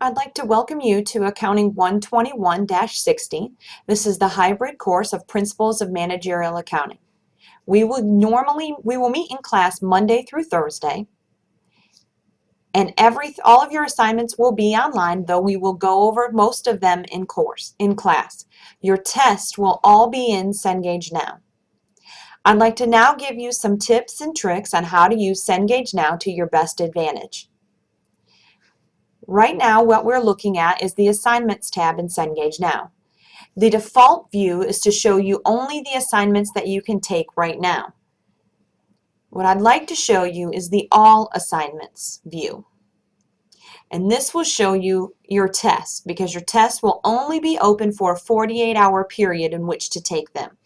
I'd like to welcome you to Accounting 121-60. This is the hybrid course of Principles of Managerial Accounting. We will meet in class Monday through Thursday, and all of your assignments will be online, though we will go over most of them in class. Your tests will all be in Cengage Now. I'd like to now give you some tips and tricks on how to use Cengage Now to your best advantage. Right now, what we're looking at is the Assignments tab in Cengage Now. The default view is to show you only the assignments that you can take right now. What I'd like to show you is the All Assignments view. And this will show you your tests, because your tests will only be open for a 48-hour period in which to take them.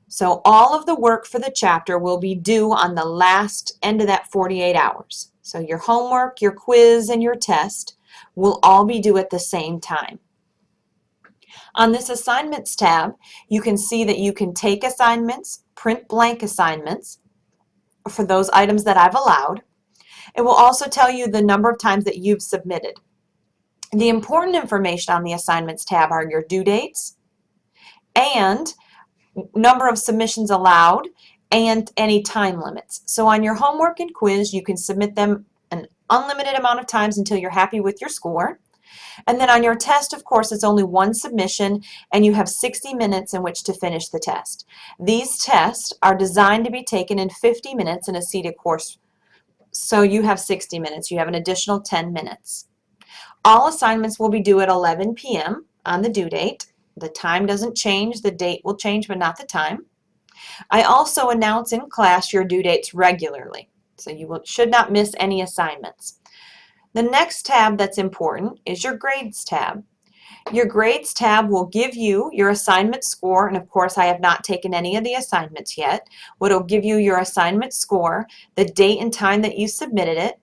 So all of the work for the chapter will be due on the last end of that 48 hours. So your homework, your quiz, and your test will all be due at the same time. On this Assignments tab, you can see that you can take assignments, print blank assignments for those items that I've allowed. It will also tell you the number of times that you've submitted. The important information on the Assignments tab are your due dates and number of submissions allowed and any time limits. So on your homework and quiz, you can submit them an unlimited amount of times until you're happy with your score. And then on your test, of course, it's only one submission, and you have 60 minutes in which to finish the test. These tests are designed to be taken in 50 minutes in a seated course. So you have 60 minutes. You have an additional 10 minutes. All assignments will be due at 11 p.m. on the due date. The time doesn't change. The date will change, but not the time. I also announce in class your due dates regularly, so you should not miss any assignments. The next tab that's important is your Grades tab. Your Grades tab will give you your assignment score, and of course I have not taken any of the assignments yet. What will give you your assignment score, the date and time that you submitted it,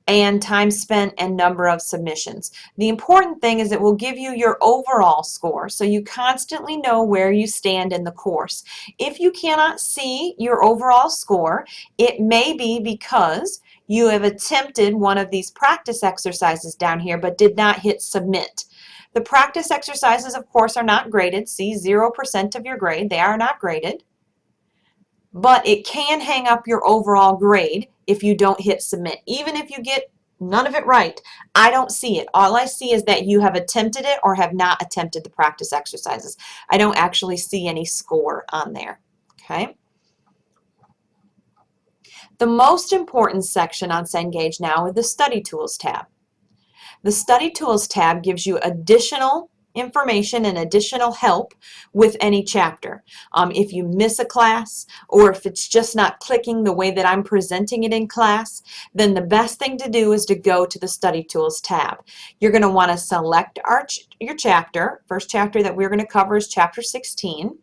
and time spent and number of submissions. The important thing is it will give you your overall score, so you constantly know where you stand in the course. If you cannot see your overall score, it may be because you have attempted one of these practice exercises down here but did not hit submit. The practice exercises, of course, are not graded. See, 0% of your grade. They are not graded. But it can hang up your overall grade if you don't hit submit. Even if you get none of it right, I don't see it. All I see is that you have attempted it or have not attempted the practice exercises. I don't actually see any score on there. Okay. The most important section on Cengage Now is the Study Tools tab. The Study Tools tab gives you additional information and additional help with any chapter. If you miss a class, or if it's just not clicking the way that I'm presenting it in class, then the best thing to do is to go to the Study Tools tab. You're going to want to select your chapter. First chapter that we're going to cover is chapter 16.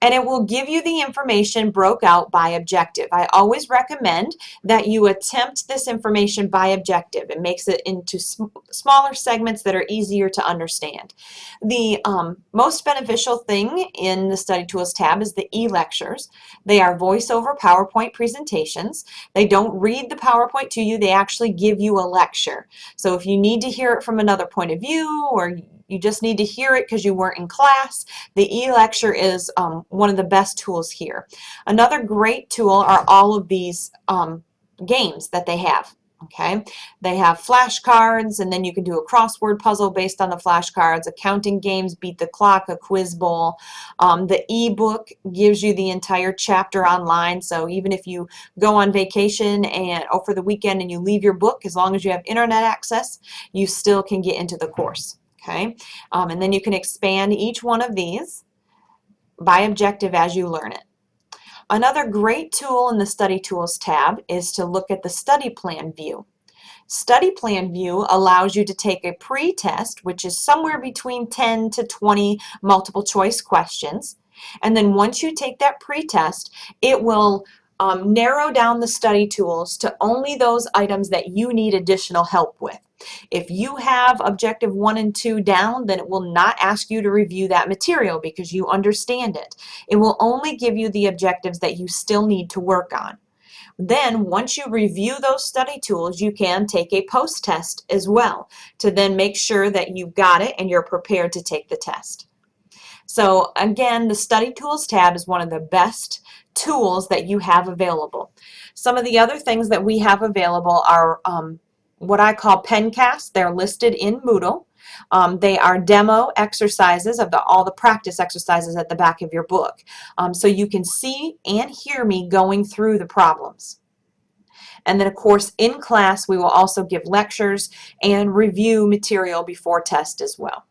And it will give you the information broke out by objective. I always recommend that you attempt this information by objective. It makes it into smaller segments that are easier to understand. The most beneficial thing in the Study Tools tab is the e-lectures. They are voice-over PowerPoint presentations. They don't read the PowerPoint to you. They actually give you a lecture. So if you need to hear it from another point of view, or you just need to hear it because you weren't in class, the e-lecture is one of the best tools here. Another great tool are all of these games that they have. Okay, they have flashcards, and then you can do a crossword puzzle based on the flashcards, accounting games, beat the clock, a quiz bowl. The ebook gives you the entire chapter online, so even if you go on vacation or for the weekend and you leave your book, as long as you have internet access, you still can get into the course. Okay, and then you can expand each one of these by objective as you learn it. Another great tool in the Study Tools tab is to look at the Study Plan view. Study Plan view allows you to take a pre-test, which is somewhere between 10 to 20 multiple choice questions, and then once you take that pre-test, it will narrow down the study tools to only those items that you need additional help with. If you have objective 1 and 2 down, then it will not ask you to review that material because you understand it. It will only give you the objectives that you still need to work on. Then once you review those study tools, you can take a post-test as well to then make sure that you've got it and you're prepared to take the test. So again, the Study Tools tab is one of the best tools that you have available. Some of the other things that we have available are what I call pencasts. They're listed in Moodle. They are demo exercises of all the practice exercises at the back of your book. So you can see and hear me going through the problems. And then of course in class we will also give lectures and review material before test as well.